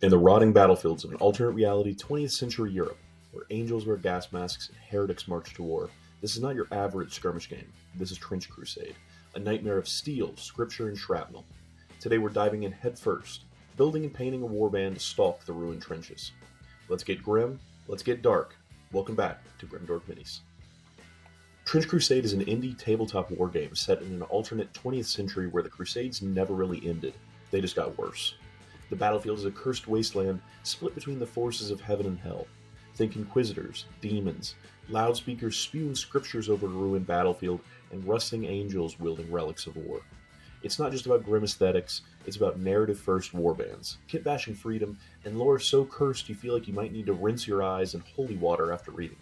In the rotting battlefields of an alternate reality 20th century Europe, where angels wear gas masks and heretics march to war, this is not your average skirmish game. This is Trench Crusade, a nightmare of steel, scripture, and shrapnel. Today we're diving in headfirst, building and painting a warband to stalk the ruined trenches. Let's get grim, let's get dark. Welcome back to Grimdork Minis. Trench Crusade is an indie tabletop wargame set in an alternate 20th century where the Crusades never really ended, they just got worse. The battlefield is a cursed wasteland split between the forces of heaven and hell. Think inquisitors, demons, loudspeakers spewing scriptures over a ruined battlefield, and rusting angels wielding relics of war. It's not just about grim aesthetics, it's about narrative-first warbands, kit-bashing freedom, and lore so cursed you feel like you might need to rinse your eyes in holy water after reading.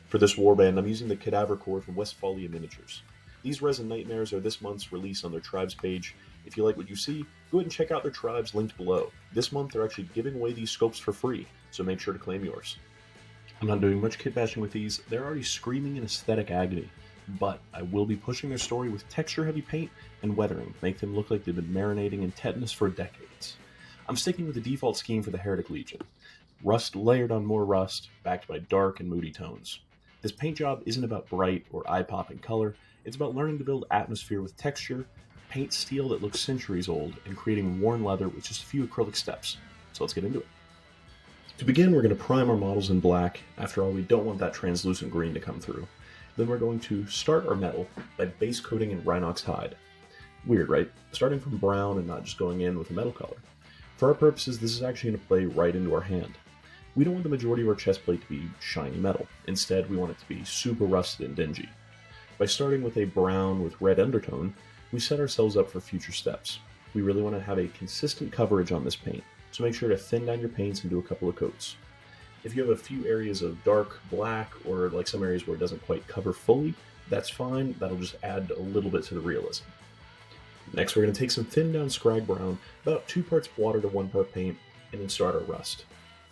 For this warband, I'm using the Cadaver Corps from Westfalia Miniatures. These resin nightmares are this month's release on their tribes page. If you like what you see, go ahead and check out their tribes linked below. This month they're actually giving away these scopes for free, so make sure to claim yours. I'm not doing much kit bashing with these, they're already screaming in aesthetic agony, but I will be pushing their story with texture heavy paint and weathering to make them look like they've been marinating in tetanus for decades. I'm sticking with the default scheme for the Heretic Legion. Rust layered on more rust, backed by dark and moody tones. This paint job isn't about bright or eye-popping color, it's about learning to build atmosphere with texture, paint steel that looks centuries old, and creating worn leather with just a few acrylic steps. So let's get into it. To begin, we're going to prime our models in black. After all, we don't want that translucent green to come through. Then we're going to start our metal by base coating in Rhinox hide. Weird, right? Starting from brown and not just going in with a metal color. For our purposes, this is actually going to play right into our hand. We don't want the majority of our chest plate to be shiny metal. Instead, we want it to be super rusted and dingy. By starting with a brown with red undertone, we set ourselves up for future steps. We really want to have a consistent coverage on this paint, so make sure to thin down your paints and do a couple of coats. If you have a few areas of dark black, or like some areas where it doesn't quite cover fully, that's fine, that'll just add a little bit to the realism. Next, we're going to take some thinned down scrag brown, about 2 parts water to 1 part paint, and then start our rust.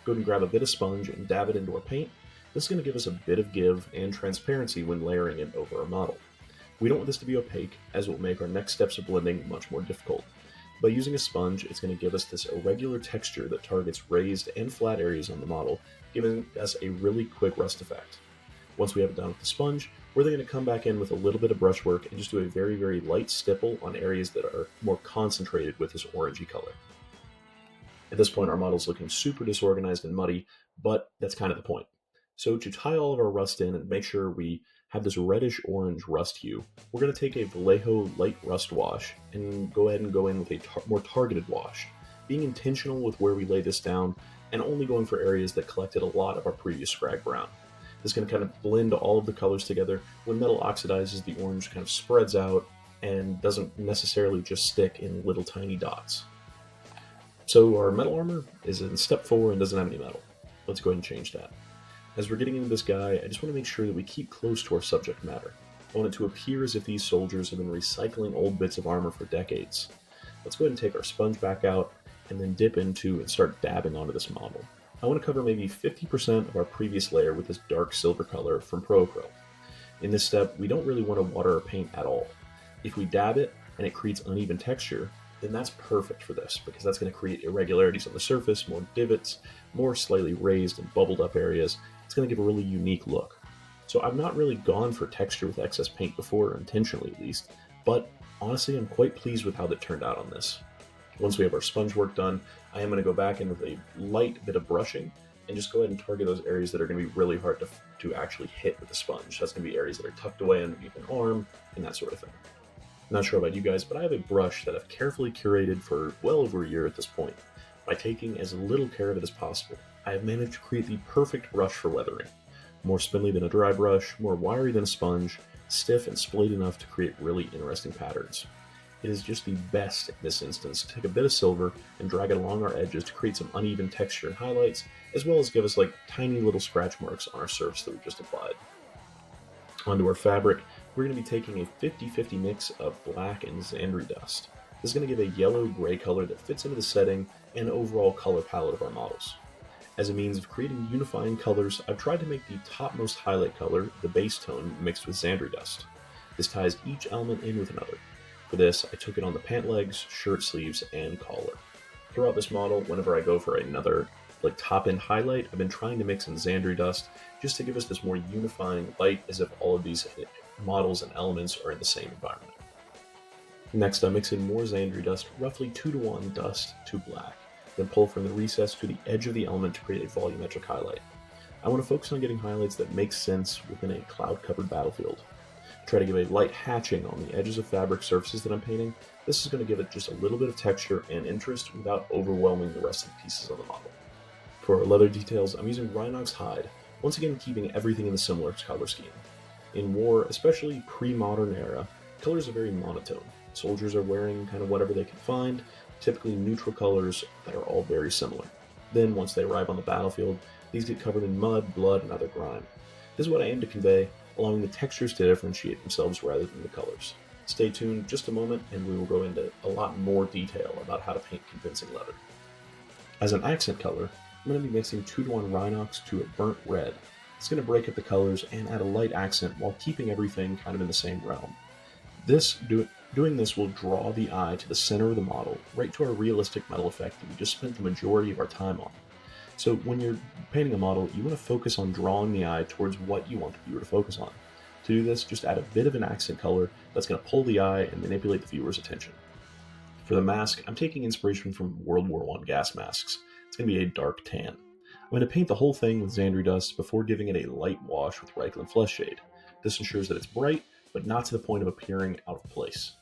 Go ahead and grab a bit of sponge and dab it into our paint. This is going to give us a bit of give and transparency when layering it over our model. We don't want this to be opaque, as it will make our next steps of blending much more difficult. By using a sponge, it's going to give us this irregular texture that targets raised and flat areas on the model, giving us a really quick rust effect. Once we have it done with the sponge, we're then going to come back in with a little bit of brushwork and just do a very, very light stipple on areas that are more concentrated with this orangey color. At this point, our model's looking super disorganized and muddy, but that's kind of the point. So to tie all of our rust in and make sure we have this reddish-orange rust hue, we're going to take a Vallejo light rust wash and go ahead and go in with a more targeted wash, being intentional with where we lay this down and only going for areas that collected a lot of our previous scrag brown. This is going to kind of blend all of the colors together. When metal oxidizes, the orange kind of spreads out and doesn't necessarily just stick in little tiny dots. So our metal armor is in step 4 and doesn't have any metal. Let's go ahead and change that. As we're getting into this guy, I just want to make sure that we keep close to our subject matter. I want it to appear as if these soldiers have been recycling old bits of armor for decades. Let's go ahead and take our sponge back out and then dip into and start dabbing onto this model. I want to cover maybe 50% of our previous layer with this dark silver color from ProAcryl. In this step, we don't really want to water our paint at all. If we dab it and it creates uneven texture, then that's perfect for this, because that's going to create irregularities on the surface, more divots, more slightly raised and bubbled up areas. It's going to give a really unique look. So I've not really gone for texture with excess paint before, intentionally at least, but honestly I'm quite pleased with how that turned out on this. Once we have our sponge work done, I am going to go back in with a light bit of brushing and just go ahead and target those areas that are going to be really hard to actually hit with the sponge. That's going to be areas that are tucked away underneath an arm and that sort of thing. Not sure about you guys, but I have a brush that I've carefully curated for well over a year at this point. By taking as little care of it as possible, I have managed to create the perfect brush for weathering. More spindly than a dry brush, more wiry than a sponge, stiff and splayed enough to create really interesting patterns. It is just the best in this instance to take a bit of silver and drag it along our edges to create some uneven texture and highlights, as well as give us like tiny little scratch marks on our surface that we just applied. Onto our fabric, we're going to be taking a 50-50 mix of black and Xandri dust. This is going to give a yellow-gray color that fits into the setting and overall color palette of our models. As a means of creating unifying colors, I've tried to make the topmost highlight color, the base tone, mixed with Xandri dust. This ties each element in with another. For this, I took it on the pant legs, shirt sleeves, and collar. throughout this model, whenever I go for another like top-end highlight, I've been trying to mix in Xandri dust just to give us this more unifying light, as if all of these models and elements are in the same environment. Next, I mix in more Xandri dust, roughly 2-to-1 dust to black, then pull from the recess to the edge of the element to create a volumetric highlight. I want to focus on getting highlights that make sense within a cloud-covered battlefield. Try to give a light hatching on the edges of fabric surfaces that I'm painting. This is going to give it just a little bit of texture and interest without overwhelming the rest of the pieces of the model. For our leather details, I'm using Rhinox hide, once again keeping everything in the similar color scheme. In war, especially pre-modern era, colors are very monotone. Soldiers are wearing kind of whatever they can find, typically neutral colors that are all very similar. Then, once they arrive on the battlefield, these get covered in mud, blood, and other grime. This is what I aim to convey, allowing the textures to differentiate themselves rather than the colors. Stay tuned just a moment and we will go into a lot more detail about how to paint convincing leather. As an accent color, I'm going to be mixing 2-to-1 Rhinox to a burnt red. It's going to break up the colors and add a light accent while keeping everything kind of in the same realm. Doing this will draw the eye to the center of the model, right to our realistic metal effect that we just spent the majority of our time on. So when you're painting a model, you want to focus on drawing the eye towards what you want the viewer to focus on. To do this, just add a bit of an accent color that's going to pull the eye and manipulate the viewer's attention. For the mask, I'm taking inspiration from World War I gas masks. It's going to be a dark tan. I'm going to paint the whole thing with Xandri dust before giving it a light wash with Reupload Flesh Shade. This ensures that it's bright, but not to the point of appearing out of place.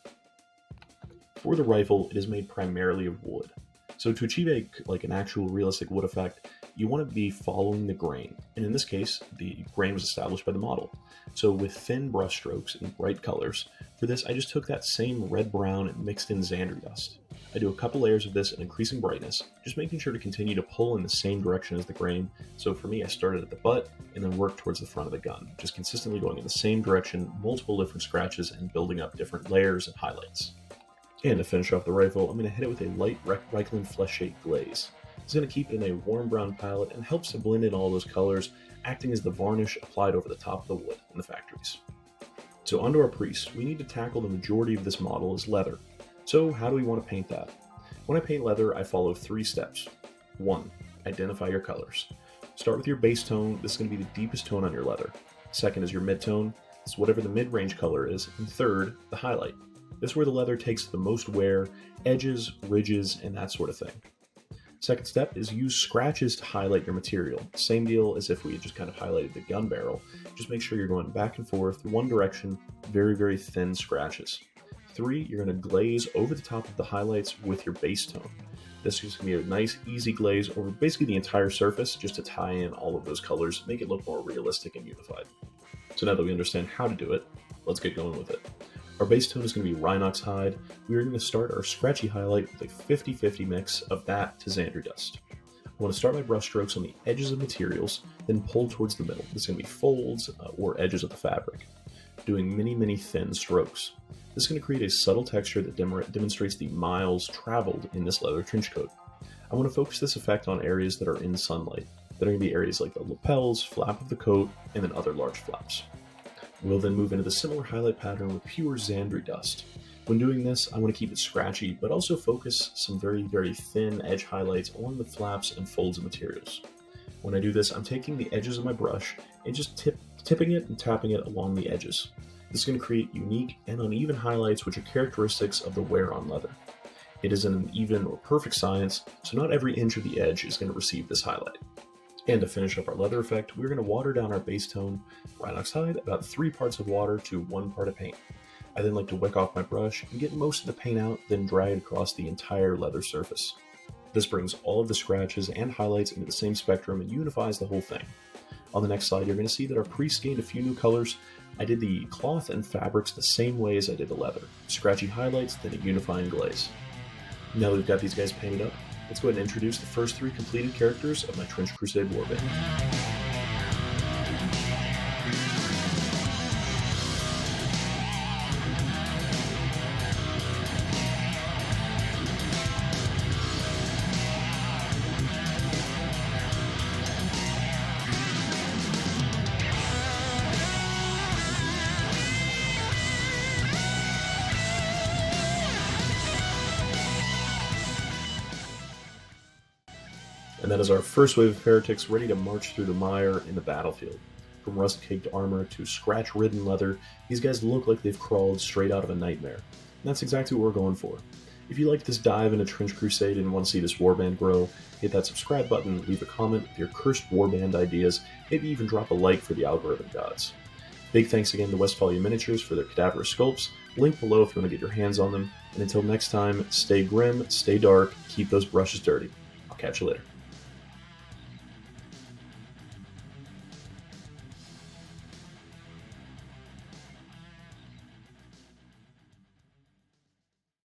For the rifle, it is made primarily of wood. So to achieve an actual realistic wood effect, you want to be following the grain. And in this case, the grain was established by the model. So with thin brush strokes and bright colors, for this I just took that same red-brown and mixed in Xandri dust. I do a couple layers of this in increasing brightness, just making sure to continue to pull in the same direction as the grain. So for me, I started at the butt and then worked towards the front of the gun, just consistently going in the same direction, multiple different scratches, and building up different layers and highlights. And to finish off the rifle, I'm going to hit it with a light Reupload Flesh Shade glaze. It's going to keep it in a warm brown palette and helps to blend in all those colors, acting as the varnish applied over the top of the wood in the factories. So onto our priest, we need to tackle the majority of this model as leather. So how do we want to paint that? When I paint leather, I follow 3 steps. 1. Identify your colors. Start with your base tone. This is going to be the deepest tone on your leather. Second is your mid-tone. It's whatever the mid-range color is. And third, the highlight. This is where the leather takes the most wear, edges, ridges, and that sort of thing. Second step is use scratches to highlight your material. Same deal as if we had just kind of highlighted the gun barrel. Just make sure you're going back and forth, one direction, very, very thin scratches. 3, you're going to glaze over the top of the highlights with your base tone. This is going to be a nice, easy glaze over basically the entire surface, just to tie in all of those colors, make it look more realistic and unified. So now that we understand how to do it, let's get going with it. Our base tone is going to be Rhinox hide. We are going to start our scratchy highlight with a 50-50 mix of that to Xandri dust. I want to start my brush strokes on the edges of materials, then pull towards the middle. This is going to be folds or edges of the fabric, doing many thin strokes. This is going to create a subtle texture that demonstrates the miles traveled in this leather trench coat. I want to focus this effect on areas that are in sunlight. That are going to be areas like the lapels, flap of the coat, and then other large flaps. We'll then move into the similar highlight pattern with pure Xandri dust. When doing this, I want to keep it scratchy, but also focus some very thin edge highlights along the flaps and folds of materials. When I do this, I'm taking the edges of my brush and just tipping it and tapping it along the edges. This is going to create unique and uneven highlights, which are characteristics of the wear on leather. It isn't an even or perfect science, so not every inch of the edge is going to receive this highlight. And to finish up our leather effect, we're going to water down our base tone, Rhinox hide, about 3 parts of water to 1 part of paint. I then like to wick off my brush and get most of the paint out, then dry it across the entire leather surface. This brings all of the scratches and highlights into the same spectrum and unifies the whole thing. On the next slide, you're going to see that our priest gained a few new colors. I did the cloth and fabrics the same way as I did the leather. Scratchy highlights, then a unifying glaze. Now that we've got these guys painted up, let's go ahead and introduce the first 3 completed characters of my Trench Crusade warband. And that is our first wave of heretics ready to march through the mire in the battlefield. From rust-caked armor to scratch-ridden leather, these guys look like they've crawled straight out of a nightmare. And that's exactly what we're going for. If you liked this dive into Trench Crusade and want to see this warband grow, hit that subscribe button, leave a comment with your cursed warband ideas, maybe even drop a like for the algorithm gods. Big thanks again to Westfalia Miniatures for their cadaver sculpts, link below if you want to get your hands on them, and until next time, stay grim, stay dark, keep those brushes dirty. I'll catch you later.